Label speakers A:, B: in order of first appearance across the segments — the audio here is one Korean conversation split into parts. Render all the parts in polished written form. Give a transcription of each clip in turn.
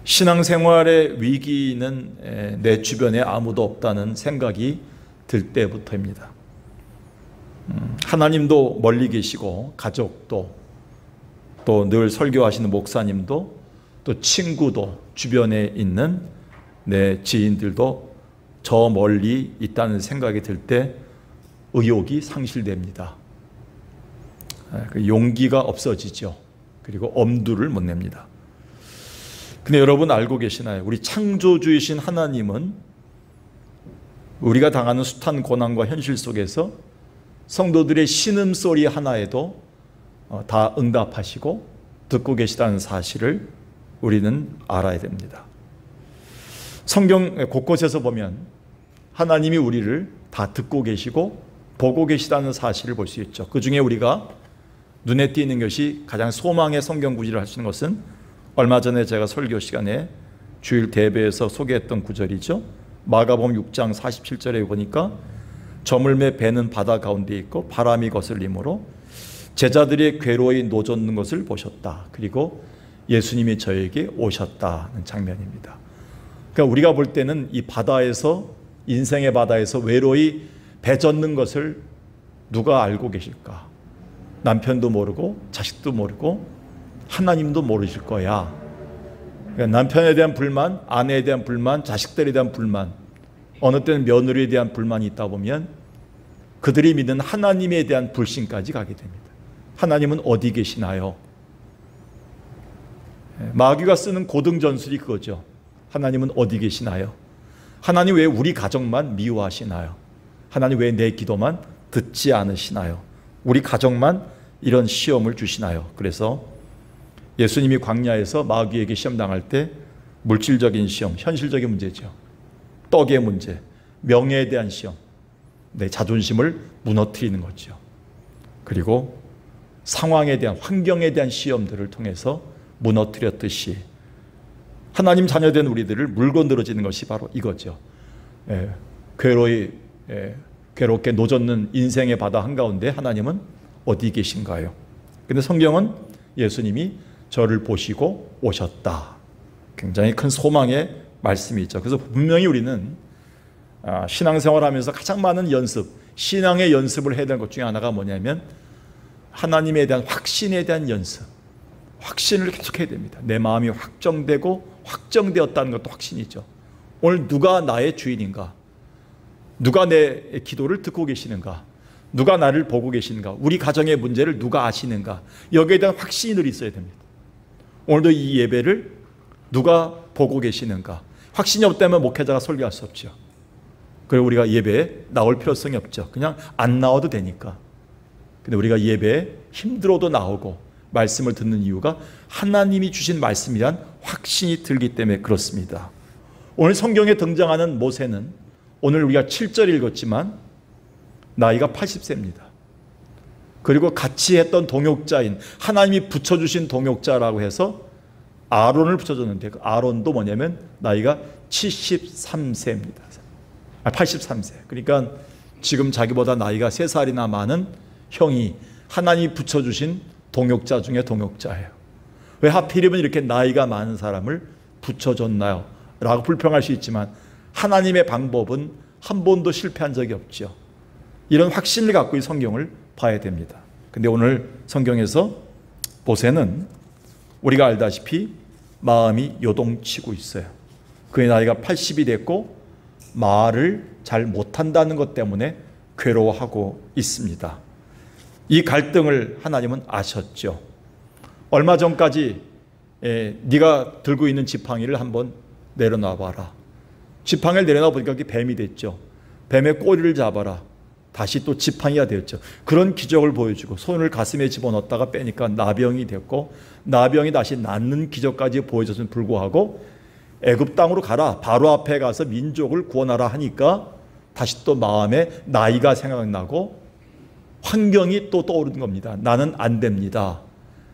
A: 신앙생활의 위기는 내 주변에 아무도 없다는 생각이 들 때부터입니다. 하나님도 멀리 계시고, 가족도, 또 늘 설교하시는 목사님도, 또 친구도, 주변에 있는 내 지인들도 저 멀리 있다는 생각이 들 때 의욕이 상실됩니다. 용기가 없어지죠. 그리고 엄두를 못 냅니다. 근데 여러분 알고 계시나요? 우리 창조주이신 하나님은 우리가 당하는 숱한 고난과 현실 속에서 성도들의 신음소리 하나에도 다 응답하시고 듣고 계시다는 사실을 우리는 알아야 됩니다. 성경 곳곳에서 보면 하나님이 우리를 다 듣고 계시고 보고 계시다는 사실을 볼 수 있죠. 그 중에 우리가 눈에 띄는 것이 가장 소망의 성경 구절을 하시는 것은 얼마 전에 제가 설교 시간에 주일 대배에서 소개했던 구절이죠. 마가복음 6장 47절에 보니까 저물매 배는 바다 가운데 있고 바람이 거슬림으로 제자들이 괴로이 노젓는 것을 보셨다. 그리고 예수님이 저에게 오셨다는 장면입니다. 그러니까 우리가 볼 때는 이 바다에서, 인생의 바다에서 외로이 배 젓는 것을 누가 알고 계실까? 남편도 모르고 자식도 모르고 하나님도 모르실 거야. 그러니까 남편에 대한 불만, 아내에 대한 불만, 자식들에 대한 불만, 어느 때는 며느리에 대한 불만이 있다 보면 그들이 믿는 하나님에 대한 불신까지 가게 됩니다. 하나님은 어디 계시나요? 마귀가 쓰는 고등전술이 그거죠. 하나님은 어디 계시나요? 하나님 왜 우리 가정만 미워하시나요? 하나님 왜 내 기도만 듣지 않으시나요? 우리 가정만 이런 시험을 주시나요? 그래서 예수님이 광야에서 마귀에게 시험 당할 때 물질적인 시험, 현실적인 문제죠. 떡의 문제, 명예에 대한 시험, 내 자존심을 무너뜨리는 거죠. 그리고 상황에 대한, 환경에 대한 시험들을 통해서 무너뜨렸듯이 하나님 자녀된 우리들을 물고 늘어지는 것이 바로 이거죠. 괴롭게 노젓는 인생의 바다 한가운데 하나님은 어디 계신가요? 근데 성경은 예수님이 저를 보시고 오셨다. 굉장히 큰 소망의 말씀이 있죠. 그래서 분명히 우리는 신앙생활하면서 가장 많은 연습, 신앙의 연습을 해야 되는 것 중에 하나가 뭐냐면 하나님에 대한 확신에 대한 연습, 확신을 계속해야 됩니다. 내 마음이 확정되고 확정되었다는 것도 확신이죠. 오늘 누가 나의 주인인가? 누가 내 기도를 듣고 계시는가? 누가 나를 보고 계시는가? 우리 가정의 문제를 누가 아시는가? 여기에 대한 확신이 늘 있어야 됩니다. 오늘도 이 예배를 누가 보고 계시는가? 확신이 없다면 목회자가 설교할 수 없죠. 그리고 우리가 예배에 나올 필요성이 없죠. 그냥 안 나와도 되니까. 근데 우리가 예배에 힘들어도 나오고 말씀을 듣는 이유가 하나님이 주신 말씀이란 확신이 들기 때문에 그렇습니다. 오늘 성경에 등장하는 모세는 오늘 우리가 7절 읽었지만 나이가 80세입니다. 그리고 같이 했던 동역자인 하나님이 붙여주신 동역자라고 해서 아론을 붙여줬는데 그 아론도 뭐냐면 나이가 73세입니다. 83세. 그러니까 지금 자기보다 나이가 3살이나 많은 형이 하나님이 붙여주신 동역자 중에 동역자예요. 왜 하필이면 이렇게 나이가 많은 사람을 붙여줬나요? 라고 불평할 수 있지만 하나님의 방법은 한 번도 실패한 적이 없죠. 이런 확신을 갖고 이 성경을 봐야 됩니다. 근데 오늘 성경에서 모세는 우리가 알다시피 마음이 요동치고 있어요. 그의 나이가 80이 됐고 말을 잘 못한다는 것 때문에 괴로워하고 있습니다. 이 갈등을 하나님은 아셨죠. 얼마 전까지 네가 들고 있는 지팡이를 한번 내려놔 봐라. 지팡이를 내려놔 보니까 그게 뱀이 됐죠. 뱀의 꼬리를 잡아라. 다시 또 지팡이가 되었죠. 그런 기적을 보여주고 손을 가슴에 집어넣었다가 빼니까 나병이 됐고 나병이 다시 낫는 기적까지 보여줬음에 불구하고 애굽 땅으로 가라. 바로 앞에 가서 민족을 구원하라 하니까 다시 또 마음에 나이가 생각나고 환경이 또 떠오르는 겁니다. 나는 안 됩니다.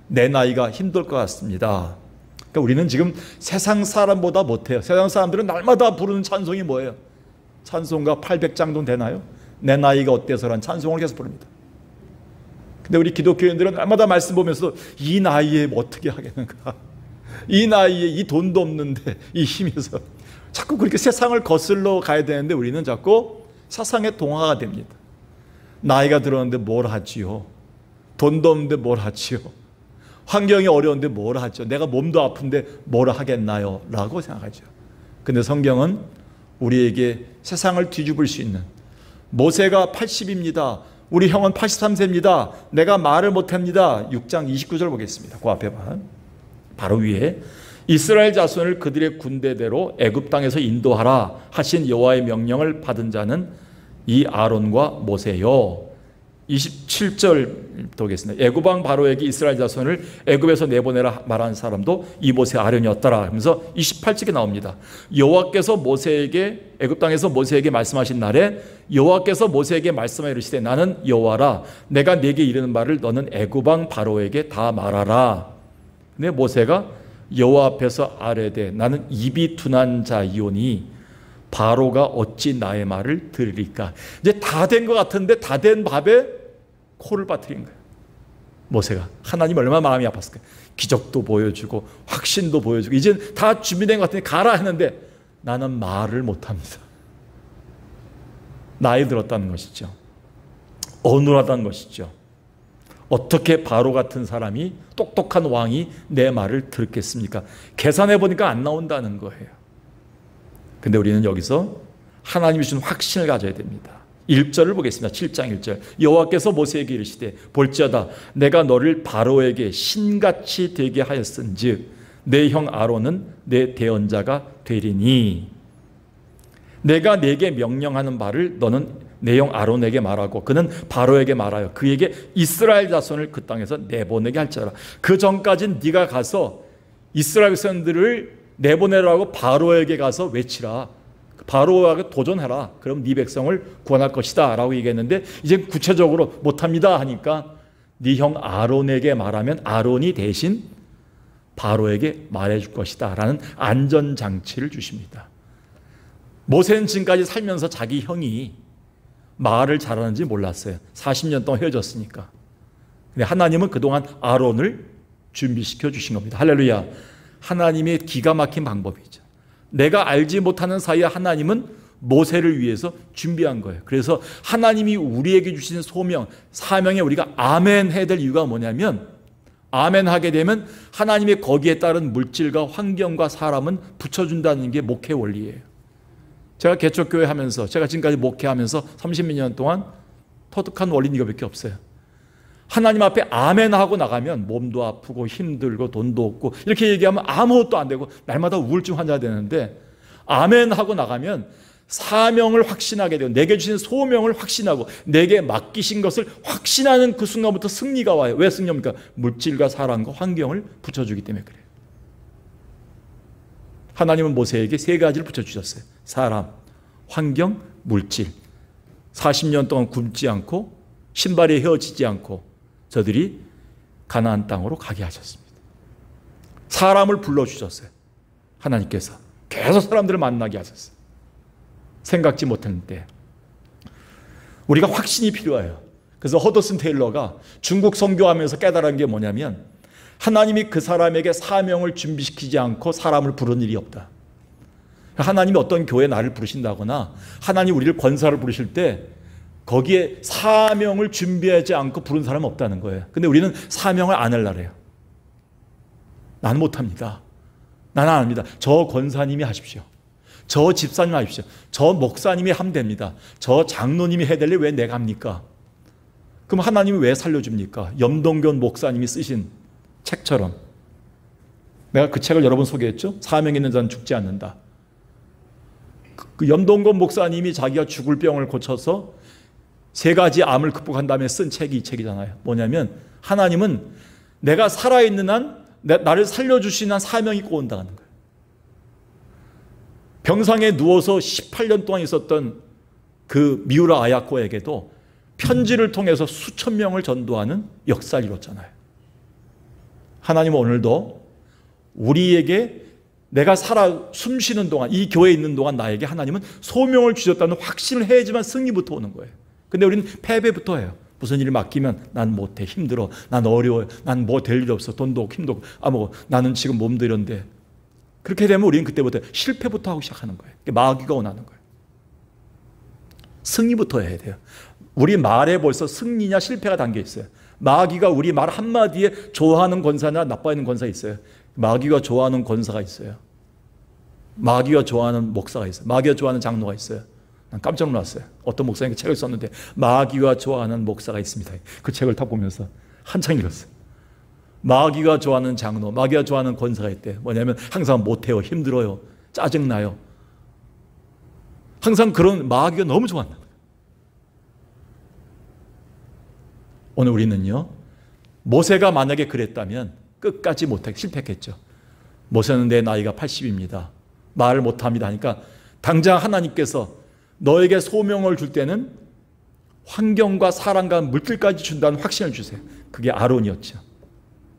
A: 내 나이가 힘들 것 같습니다. 그러니까 우리는 지금 세상 사람보다 못해요. 세상 사람들은 날마다 부르는 찬송이 뭐예요? 찬송가 800장 정도 되나요? 내 나이가 어때서란 찬송을 계속 부릅니다. 근데 우리 기독교인들은 날마다 말씀 보면서 이 나이에 뭐 어떻게 하겠는가, 이 나이에 이 돈도 없는데 이 힘에서 자꾸 그렇게 세상을 거슬러 가야 되는데 우리는 자꾸 세상의 동화가 됩니다. 나이가 들었는데 뭘 하지요? 돈도 없는데 뭘 하지요? 환경이 어려운데 뭘 하죠? 내가 몸도 아픈데 뭘 하겠나요? 라고 생각하죠. 근데 성경은 우리에게 세상을 뒤집을 수 있는, 모세가 80입니다. 우리 형은 83세입니다. 내가 말을 못합니다. 6장 29절 보겠습니다. 그 앞에 바로 위에 이스라엘 자손을 그들의 군대대로 애굽 땅에서 인도하라 하신 여호와의 명령을 받은 자는 이 아론과 모세요. 27절 보겠습니다. 애굽 왕 바로에게 이스라엘 자손을 애굽에서 내보내라 말한 사람도 이 모세 아론이었더라 하면서 28절에 나옵니다. 여호와께서 모세에게 애굽 땅에서 모세에게 말씀하신 날에 여호와께서 모세에게 말씀하여 이르시되 나는 여호와라 내가 네게 이르는 말을 너는 애굽 왕 바로에게 다 말하라. 근데 모세가 여호와 앞에서 아뢰되 나는 입이 둔한 자이오니 바로가 어찌 나의 말을 들으리까. 이제 다 된 것 같은데 다 된 밥에 코를 빠뜨린 거예요. 모세가. 하나님 얼마나 마음이 아팠을까요? 기적도 보여주고 확신도 보여주고 이제 다 준비된 것 같으니 가라 했는데 나는 말을 못합니다. 나이 들었다는 것이죠. 어눌하다는 것이죠. 어떻게 바로 같은 사람이, 똑똑한 왕이 내 말을 들었겠습니까? 계산해 보니까 안 나온다는 거예요. 근데 우리는 여기서 하나님이 주신 확신을 가져야 됩니다. 1절을 보겠습니다. 7장 1절. 여호와께서 모세에게 이르시되 볼지어다 내가 너를 바로에게 신같이 되게 하였은즉 내 형 아론은 내 대언자가 되리니 내가 네게 명령하는 바를 너는 내 형 아론에게 말하고 그는 바로에게 말하여 그에게 이스라엘 자손을 그 땅에서 내보내게 할지어다. 그 전까지는 네가 가서 이스라엘 백성들을 내보내라고 바로에게 가서 외치라. 바로에게 도전해라. 그럼 네 백성을 구원할 것이다 라고 얘기했는데 이제 구체적으로 못합니다 하니까 네 형 아론에게 말하면 아론이 대신 바로에게 말해줄 것이다 라는 안전장치를 주십니다. 모세는 지금까지 살면서 자기 형이 말을 잘하는지 몰랐어요. 40년 동안 헤어졌으니까. 근데 하나님은 그동안 아론을 준비시켜 주신 겁니다. 할렐루야. 하나님의 기가 막힌 방법이죠. 내가 알지 못하는 사이에 하나님은 모세를 위해서 준비한 거예요. 그래서 하나님이 우리에게 주신 소명, 사명에 우리가 아멘 해야 될 이유가 뭐냐면 아멘 하게 되면 하나님의 거기에 따른 물질과 환경과 사람은 붙여준다는 게 목회 원리예요. 제가 개척교회 하면서 제가 지금까지 목회하면서 30몇 년 동안 터득한 원리는 이거밖에 없어요. 하나님 앞에 아멘 하고 나가면 몸도 아프고 힘들고 돈도 없고 이렇게 얘기하면 아무것도 안 되고 날마다 우울증 환자가 되는데 아멘 하고 나가면 사명을 확신하게 되고 내게 주신 소명을 확신하고 내게 맡기신 것을 확신하는 그 순간부터 승리가 와요. 왜 승리입니까? 물질과 사랑과 환경을 붙여주기 때문에 그래요. 하나님은 모세에게 세 가지를 붙여주셨어요. 사람, 환경, 물질. 40년 동안 굶지 않고 신발이 헤어지지 않고 저들이 가나안 땅으로 가게 하셨습니다. 사람을 불러주셨어요. 하나님께서 계속 사람들을 만나게 하셨어요. 생각지 못했는데 우리가 확신이 필요해요. 그래서 허더슨 테일러가 중국 선교하면서 깨달은 게 뭐냐면 하나님이 그 사람에게 사명을 준비시키지 않고 사람을 부르는 일이 없다. 하나님이 어떤 교회에 나를 부르신다거나 하나님 우리를 권사를 부르실 때 거기에 사명을 준비하지 않고 부른 사람은 없다는 거예요. 근데 우리는 사명을 안 하려고 해요. 나는 못합니다. 나는 안 합니다. 저 권사님이 하십시오. 저 집사님 하십시오. 저 목사님이 하면 됩니다. 저 장로님이 해야 될 일 왜 내가 합니까? 그럼 하나님이 왜 살려줍니까? 염동균 목사님이 쓰신 책처럼. 내가 그 책을 여러 번 소개했죠. 사명 있는 자는 죽지 않는다. 그 염동균 목사님이 자기가 죽을 병을 고쳐서 3가지 암을 극복한 다음에 쓴 책이 이 책이잖아요. 뭐냐면 하나님은 내가 살아있는 한 나를 살려주신 한 사명이 꼭 온다는 거예요. 병상에 누워서 18년 동안 있었던 그 미우라 아야코에게도 편지를 통해서 수천 명을 전도하는 역사를 이뤘잖아요. 하나님은 오늘도 우리에게 내가 살아 숨쉬는 동안 이 교회에 있는 동안 나에게 하나님은 소명을 주셨다는 확신을 해야지만 승리부터 오는 거예요. 근데 우리는 패배부터 해요. 무슨 일을 맡기면 난 못해, 힘들어, 난 어려워요, 난 뭐 될 일 없어, 돈도 없고 힘도 없고 뭐 나는 지금 몸도 이런데. 그렇게 되면 우리는 그때부터 실패부터 하고 시작하는 거예요. 마귀가 원하는 거예요. 승리부터 해야 돼요. 우리 말에 벌써 승리냐 실패가 담겨 있어요. 마귀가 우리 말 한마디에 좋아하는 권사나 나빠하는 권사 있어요. 마귀가 좋아하는 권사가 있어요. 마귀가 좋아하는 목사가 있어요. 마귀가 좋아하는 장로가 있어요. 난 깜짝 놀랐어요. 어떤 목사님이 책을 썼는데 마귀가 좋아하는 목사가 있습니다. 그 책을 딱 보면서 한창 읽었어요. 마귀가 좋아하는 장로, 마귀가 좋아하는 권사가 있대. 뭐냐면 항상 못해요, 힘들어요, 짜증나요. 항상 그런 마귀가 너무 좋아한다. 오늘 우리는요, 모세가 만약에 그랬다면 끝까지 못해 실패했겠죠. 모세는 내 나이가 80입니다. 말을 못합니다 하니까 당장 하나님께서 너에게 소명을 줄 때는 환경과 사람과 물질까지 준다는 확신을 주세요. 그게 아론이었죠.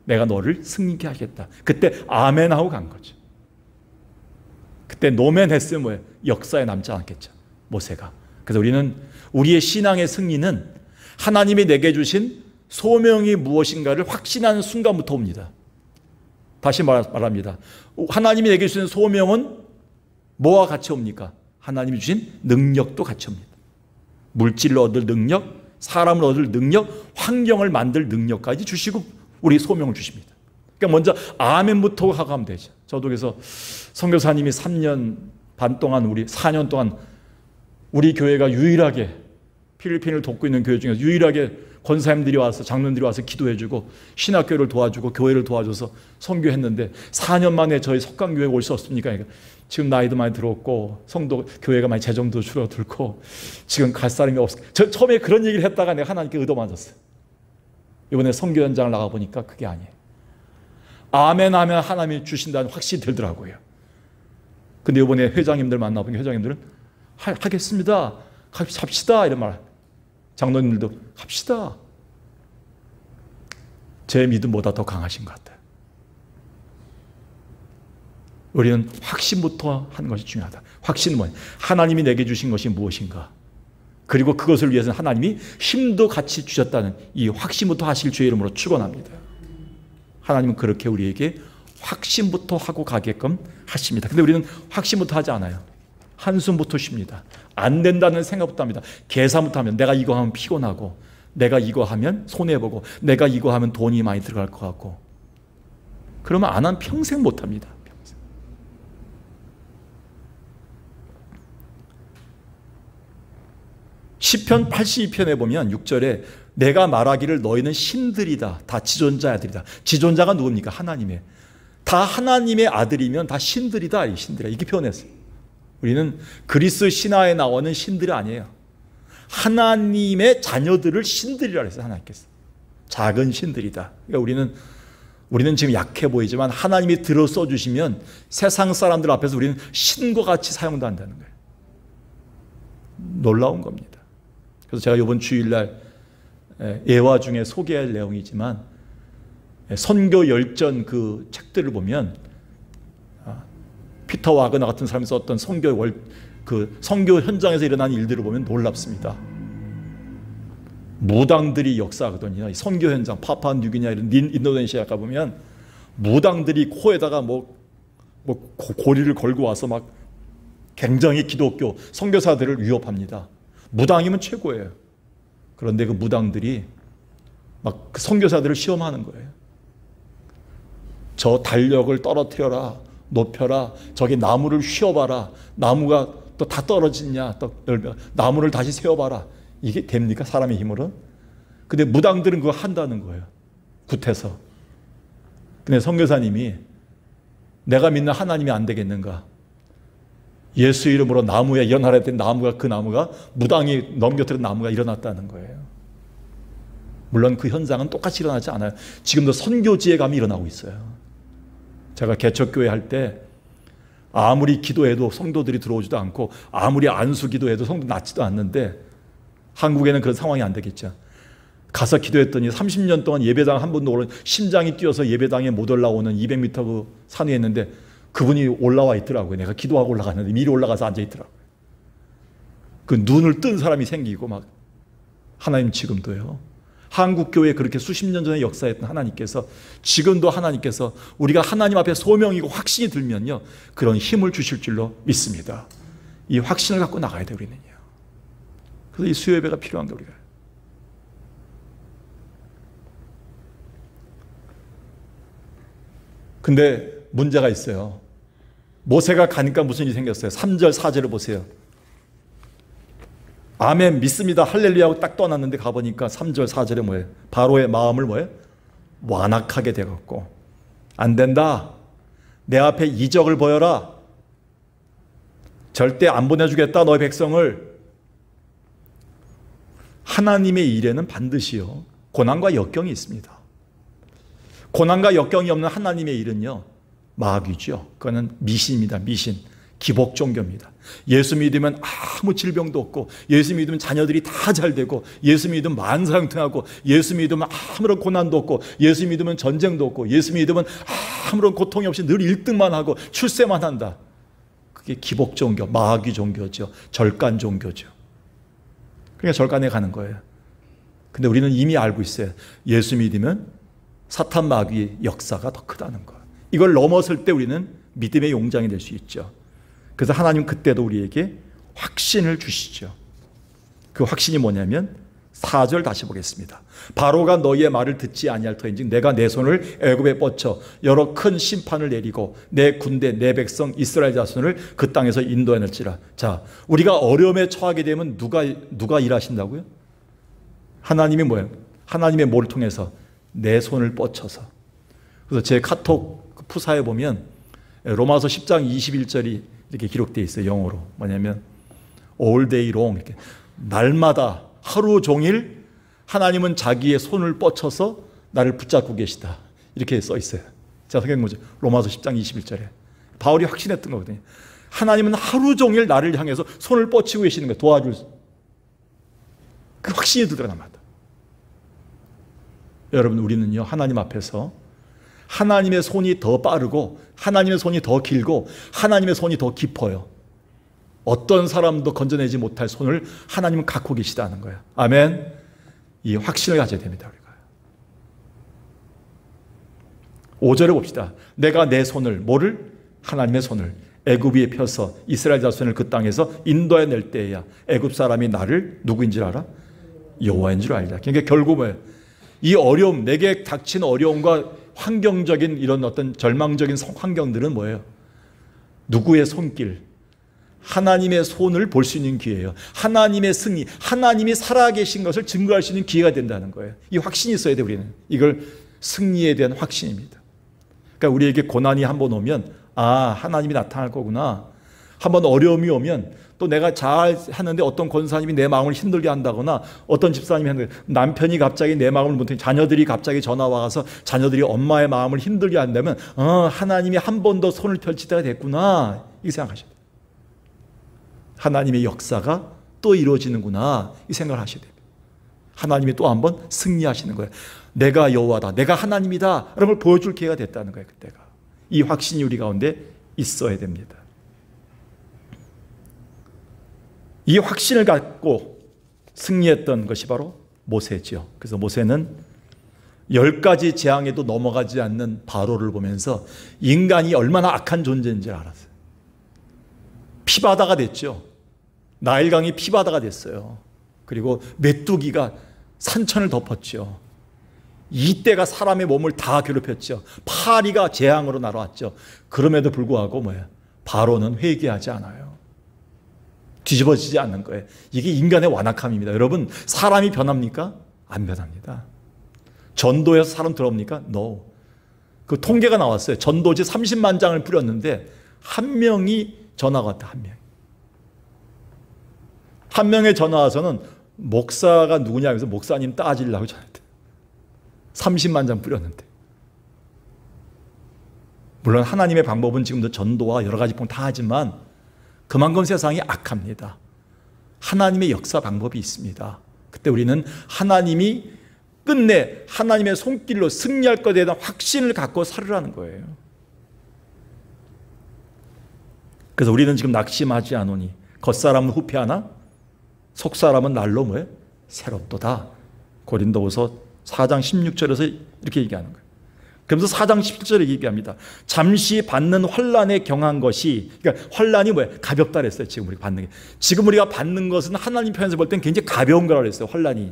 A: 내가 너를 승리케 하겠다. 그때 아멘 하고 간 거죠. 그때 노멘 했으면 뭐예요? 역사에 남지 않겠죠, 모세가. 그래서 우리는 우리의 신앙의 승리는 하나님이 내게 주신 소명이 무엇인가를 확신하는 순간부터 옵니다. 다시 말합니다. 하나님이 내게 주신 소명은 뭐와 같이 옵니까? 하나님이 주신 능력도 같이 옵니다. 물질을 얻을 능력, 사람을 얻을 능력, 환경을 만들 능력까지 주시고 우리 소명을 주십니다. 그러니까 먼저 아멘부터 하고 하면 되죠. 저도 그래서 선교사님이 3년 반 동안 4년 동안 우리 교회가 유일하게 필리핀을 돕고 있는 교회 중에서 유일하게 권사님들이 와서 장로님들이 와서 기도해주고 신학교를 도와주고 교회를 도와줘서 선교했는데 4년 만에 저희 석강교회에 올 수 없습니까? 그러니까 지금 나이도 많이 들었고 성도 교회가 많이 재정도 줄어들고 지금 갈 사람이 없어. 저 처음에 그런 얘기를 했다가 내가 하나님께 얻어맞았어요. 이번에 선교 현장을 나가보니까 그게 아니에요. 아멘 하면 하나님이 주신다는 확신이 들더라고요. 근데 이번에 회장님들 만나보니까 회장님들은 하겠습니다, 합시다 이런 말. 장로님들도 합시다. 제 믿음보다 더 강하신 것 같아요. 우리는 확신부터 하는 것이 중요하다. 확신은 뭐예요? 하나님이 내게 주신 것이 무엇인가, 그리고 그것을 위해서는 하나님이 힘도 같이 주셨다는 이 확신부터 하실 주의 이름으로 축원합니다. 하나님은 그렇게 우리에게 확신부터 하고 가게끔 하십니다. 근데 우리는 확신부터 하지 않아요. 한숨부터 쉽니다. 안 된다는 생각부터 합니다. 계산부터 하면 내가 이거 하면 피곤하고, 내가 이거 하면 손해보고, 내가 이거 하면 돈이 많이 들어갈 것 같고, 그러면 안 하면 평생 못합니다. 평생. 시편 82편에 보면 6절에 내가 말하기를 너희는 신들이다, 다 지존자들이다. 지존자가 누굽니까? 하나님의. 다 하나님의 아들이면 다 신들이다, 이 신들이다, 이렇게 표현했어요. 우리는 그리스 신화에 나오는 신들이 아니에요. 하나님의 자녀들을 신들이라 했어요. 하나님께서 작은 신들이다. 그러니까 우리는 지금 약해 보이지만 하나님이 들어 써주시면 세상 사람들 앞에서 우리는 신과 같이 사용된다는 거예요. 놀라운 겁니다. 그래서 제가 이번 주일날 예화 중에 소개할 내용이지만 선교 열전 그 책들을 보면 피터 와그너 같은 사람이 썼던 선교 현장에서 일어난 일들을 보면 놀랍습니다. 무당들이 역사하거든요. 선교 현장, 파푸아뉴기니아 이런 인도네시아 가보면 무당들이 코에다가 고리를 걸고 와서 막 굉장히 기독교 선교사들을 위협합니다. 무당이면 최고예요. 그런데 그 무당들이 막 그 선교사들을 시험하는 거예요. 저 달력을 떨어뜨려라, 높여라, 저기 나무를 휘어봐라, 나무가 또 다 떨어지냐, 또 나무를 다시 세워봐라. 이게 됩니까? 사람의 힘으로? 근데 무당들은 그거 한다는 거예요. 굿해서. 근데 선교사님이 내가 믿는 하나님이 안 되겠는가? 예수 이름으로 나무에 일어나라 했더니 그 나무가 무당이 넘겨뜨린 나무가 일어났다는 거예요. 물론 그 현상은 똑같이 일어나지 않아요. 지금도 선교지에 가면 일어나고 있어요. 제가 개척교회 할 때 아무리 기도해도 성도들이 들어오지도 않고, 아무리 안수 기도해도 성도 낫지도 않는데, 한국에는 그런 상황이 안 되겠죠. 가서 기도했더니 30년 동안 예배당 한 번도 심장이 뛰어서 예배당에 못 올라오는 200m 그 산 위에 있는데 그분이 올라와 있더라고요. 내가 기도하고 올라갔는데 미리 올라가서 앉아 있더라고요. 그 눈을 뜬 사람이 생기고 막, 하나님 지금도요, 한국교회에 그렇게 수십 년 전에 역사했던 하나님께서 지금도 하나님께서 우리가 하나님 앞에 소명이고 확신이 들면요, 그런 힘을 주실 줄로 믿습니다. 이 확신을 갖고 나가야 돼요, 우리는요. 그래서 이 수요예배가 필요한 거예요, 우리가. 근데 문제가 있어요. 모세가 가니까 무슨 일이 생겼어요? 3절 4절을 보세요. 아멘 믿습니다 할렐루야 하고 딱 떠났는데 가보니까 3절 4절에 뭐예요? 바로의 마음을 뭐예요? 완악하게 되었고, 안 된다, 내 앞에 이적을 보여라, 절대 안 보내주겠다 너의 백성을. 하나님의 일에는 반드시요 고난과 역경이 있습니다. 고난과 역경이 없는 하나님의 일은요, 마귀죠. 그거는 미신입니다. 미신. 기복 종교입니다. 예수 믿으면 아무 질병도 없고, 예수 믿으면 자녀들이 다 잘 되고, 예수 믿으면 만사형통하고, 예수 믿으면 아무런 고난도 없고, 예수 믿으면 전쟁도 없고, 예수 믿으면 아무런 고통이 없이 늘 1등만 하고 출세만 한다. 그게 기복 종교, 마귀 종교죠. 절간 종교죠. 그러니까 절간에 가는 거예요. 근데 우리는 이미 알고 있어요. 예수 믿으면 사탄 마귀의 역사가 더 크다는 거. 이걸 넘어설 때 우리는 믿음의 용장이 될 수 있죠. 그래서 하나님 그때도 우리에게 확신을 주시죠. 그 확신이 뭐냐면 4절 다시 보겠습니다. 바로가 너희의 말을 듣지 아니할 터인즉 내가 내 손을 애굽에 뻗쳐 여러 큰 심판을 내리고 내 군대 내 백성 이스라엘 자손을 그 땅에서 인도해낼지라. 자, 우리가 어려움에 처하게 되면 누가 일하신다고요? 하나님이 뭐예요? 하나님의 뭐를 통해서? 내 손을 뻗쳐서. 그래서 제 카톡 푸사에 보면 로마서 10장 21절이 이렇게 기록되어 있어요. 영어로. 뭐냐면 all day long, 이렇게 날마다 하루 종일 하나님은 자기의 손을 뻗쳐서 나를 붙잡고 계시다. 이렇게 써 있어요. 자, 성경 뭐죠? 로마서 10장 21절에. 바울이 확신했던 거거든요. 하나님은 하루 종일 나를 향해서 손을 뻗치고 계시는 거예요. 도와줄 그 확신이 들어갑니다. 여러분, 우리는요, 하나님 앞에서 하나님의 손이 더 빠르고 하나님의 손이 더 길고 하나님의 손이 더 깊어요. 어떤 사람도 건져내지 못할 손을 하나님은 갖고 계시다는 거예요. 아멘. 이 확신을 가져야 됩니다, 우리가. 5절에 봅시다. 내가 내 손을, 뭐를? 하나님의 손을 애굽 위에 펴서 이스라엘 자손을 그 땅에서 인도해 낼 때에야 애굽 사람이 나를 누구인 줄 알아? 여호와인 줄 알리라. 그러니까 결국 뭐예요? 이 어려움, 내게 닥친 어려움과 환경적인 이런 어떤 절망적인 환경들은 뭐예요? 누구의 손길? 하나님의 손을 볼 수 있는 기회예요. 하나님의 승리, 하나님이 살아계신 것을 증거할 수 있는 기회가 된다는 거예요. 이 확신이 있어야 돼요, 우리는. 이걸 승리에 대한 확신입니다. 그러니까 우리에게 고난이 한번 오면, 아, 하나님이 나타날 거구나. 한번 어려움이 오면 또 내가 잘 하는데 어떤 권사님이 내 마음을 힘들게 한다거나 어떤 집사님이 하는데 남편이 갑자기 내 마음을 못해, 자녀들이 갑자기 전화 와서 자녀들이 엄마의 마음을 힘들게 한다면 하나님이 한 번 더 손을 펼칠 때가 됐구나, 이렇게 생각하셔야 돼요. 하나님의 역사가 또 이루어지는구나, 이 생각을 하셔야 돼요. 하나님이 또 한 번 승리하시는 거예요. 내가 여호와다, 내가 하나님이다, 이런 걸 보여줄 기회가 됐다는 거예요. 그때가. 이 확신이 우리 가운데 있어야 됩니다. 이 확신을 갖고 승리했던 것이 바로 모세죠. 그래서 모세는 10가지 재앙에도 넘어가지 않는 바로를 보면서 인간이 얼마나 악한 존재인지 알았어요. 피바다가 됐죠. 나일강이 피바다가 됐어요. 그리고 메뚜기가 산천을 덮었죠. 이때가 사람의 몸을 다 괴롭혔죠. 파리가 재앙으로 날아왔죠. 그럼에도 불구하고 뭐예요? 바로는 회개하지 않아요. 뒤집어지지 않는 거예요. 이게 인간의 완악함입니다. 여러분, 사람이 변합니까? 안 변합니다. 전도에서 사람 들어옵니까? No. 그 통계가 나왔어요. 전도지 30만 장을 뿌렸는데 한 명이 전화가 왔다. 한 명. 한 명의 전화 와서는 목사가 누구냐 해서 목사님 따지려고 전화했대. 30만 장 뿌렸는데. 물론 하나님의 방법은 지금도 전도와 여러 가지 다 하지만 그만큼 세상이 악합니다. 하나님의 역사 방법이 있습니다. 그때 우리는 하나님이 끝내 하나님의 손길로 승리할 것에 대한 확신을 갖고 살으라는 거예요. 그래서 우리는 지금 낙심하지 않으니 겉사람은 후패하나 속사람은 날로 뭐예요? 새롭도다. 고린도후서 4장 16절에서 이렇게 얘기하는 거예요. 그러면서 4장 17절에 얘기합니다. 잠시 받는 환난에 경한 것이, 그러니까 환난이 뭐예요? 가볍다 그랬어요. 지금 우리가 받는 게. 지금 우리가 받는 것은 하나님 편에서 볼 땐 굉장히 가벼운 거라고 그랬어요. 환난이.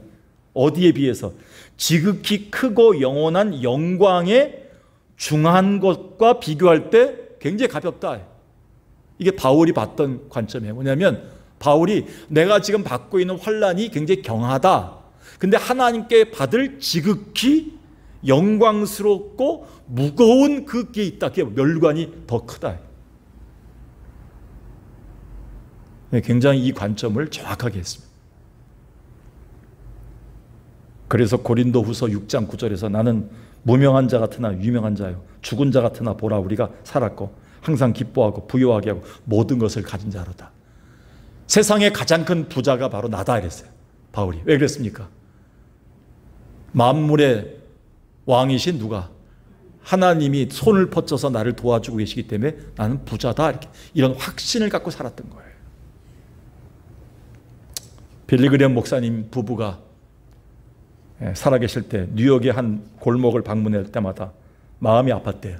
A: 어디에 비해서? 지극히 크고 영원한 영광에 중한 것과 비교할 때 굉장히 가볍다. 이게 바울이 봤던 관점이에요. 뭐냐면 바울이 내가 지금 받고 있는 환난이 굉장히 경하다. 근데 하나님께 받을 지극히 영광스럽고 무거운 그게 있다. 그게 멸관이 더 크다. 굉장히 이 관점을 정확하게 했습니다. 그래서 고린도후서 6장 9절에서 나는 무명한 자 같으나 유명한 자요 죽은 자 같으나 보라 우리가 살았고 항상 기뻐하고 부요하게 하고 모든 것을 가진 자로다. 세상의 가장 큰 부자가 바로 나다 이랬어요. 바울이. 왜 그랬습니까? 만물의 왕이신 누가? 하나님이 손을 뻗쳐서 나를 도와주고 계시기 때문에 나는 부자다. 이렇게 이런 확신을 갖고 살았던 거예요. 빌리 그레엄 목사님 부부가 살아계실 때 뉴욕의 한 골목을 방문할 때마다 마음이 아팠대요.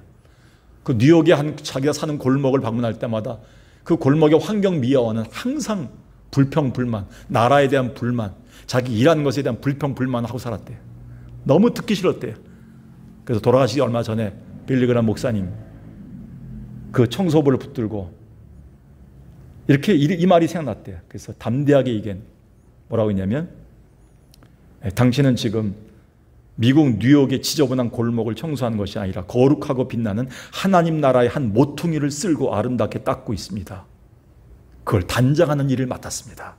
A: 그 뉴욕의 한 자기가 사는 골목을 방문할 때마다 그 골목의 환경 미화와는 항상 불평, 불만, 나라에 대한 불만, 자기 일하는 것에 대한 불평, 불만하고 살았대요. 너무 듣기 싫었대요. 그래서 돌아가시기 얼마 전에 빌리 그레엄 목사님 그 청소부를 붙들고 이렇게 이 말이 생각났대요. 그래서 담대하게 얘기한 뭐라고 했냐면 당신은 지금 미국 뉴욕의 지저분한 골목을 청소하는 것이 아니라 거룩하고 빛나는 하나님 나라의 한 모퉁이를 쓸고 아름답게 닦고 있습니다. 그걸 단장하는 일을 맡았습니다.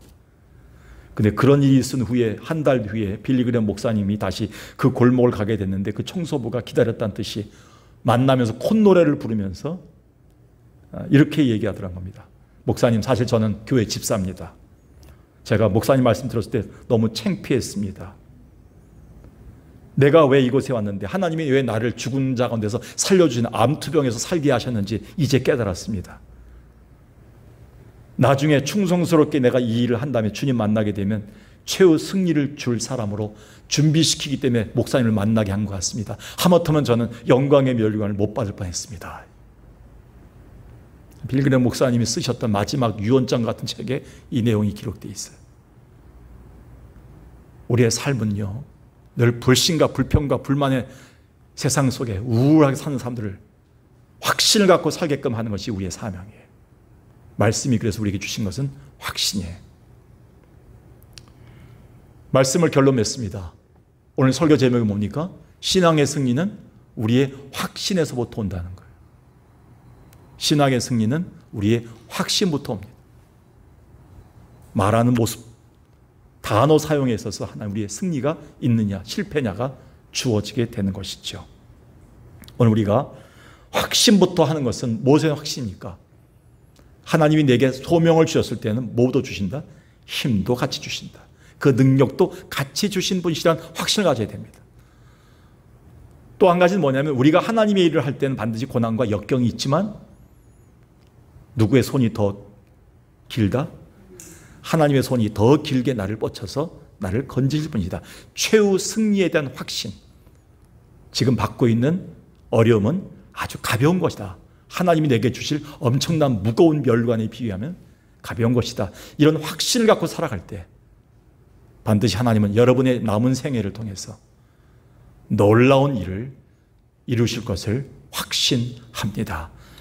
A: 근데 그런 일이 있은 후에 한 달 후에 빌리 그레엄 목사님이 다시 그 골목을 가게 됐는데 그 청소부가 기다렸다는 뜻이 만나면서 콧노래를 부르면서 이렇게 얘기하더란 겁니다. 목사님 사실 저는 교회 집사입니다. 제가 목사님 말씀 들었을 때 너무 창피했습니다. 내가 왜 이곳에 왔는데 하나님이 왜 나를 죽은 자 가운데서 살려주시는 암투병에서 살게 하셨는지 이제 깨달았습니다. 나중에 충성스럽게 내가 이 일을 한 다음에 주님 만나게 되면 최후 승리를 줄 사람으로 준비시키기 때문에 목사님을 만나게 한 것 같습니다. 하마터면 저는 영광의 멸관을 못 받을 뻔했습니다. 빌리 그레엄 목사님이 쓰셨던 마지막 유언장 같은 책에 이 내용이 기록되어 있어요. 우리의 삶은요 늘 불신과 불평과 불만의 세상 속에 우울하게 사는 사람들을 확신을 갖고 살게끔 하는 것이 우리의 사명이에요. 말씀이 그래서 우리에게 주신 것은 확신이에요. 말씀을 결론 맺습니다. 오늘 설교 제목이 뭡니까? 신앙의 승리는 우리의 확신에서부터 온다는 거예요. 신앙의 승리는 우리의 확신부터 옵니다. 말하는 모습, 단어 사용에 있어서 하나님 우리의 승리가 있느냐 실패냐가 주어지게 되는 것이죠. 오늘 우리가 확신부터 하는 것은 무엇의 확신입니까? 하나님이 내게 소명을 주셨을 때는 뭐도 주신다? 힘도 같이 주신다. 그 능력도 같이 주신 분이시라는 확신을 가져야 됩니다. 또 한 가지는 뭐냐면 우리가 하나님의 일을 할 때는 반드시 고난과 역경이 있지만 누구의 손이 더 길다? 하나님의 손이 더 길게 나를 뻗쳐서 나를 건지실 분이다. 최후 승리에 대한 확신. 지금 받고 있는 어려움은 아주 가벼운 것이다. 하나님이 내게 주실 엄청난 무거운 멸관에 비유하면 가벼운 것이다. 이런 확신을 갖고 살아갈 때 반드시 하나님은 여러분의 남은 생애를 통해서 놀라운 일을 이루실 것을 확신합니다.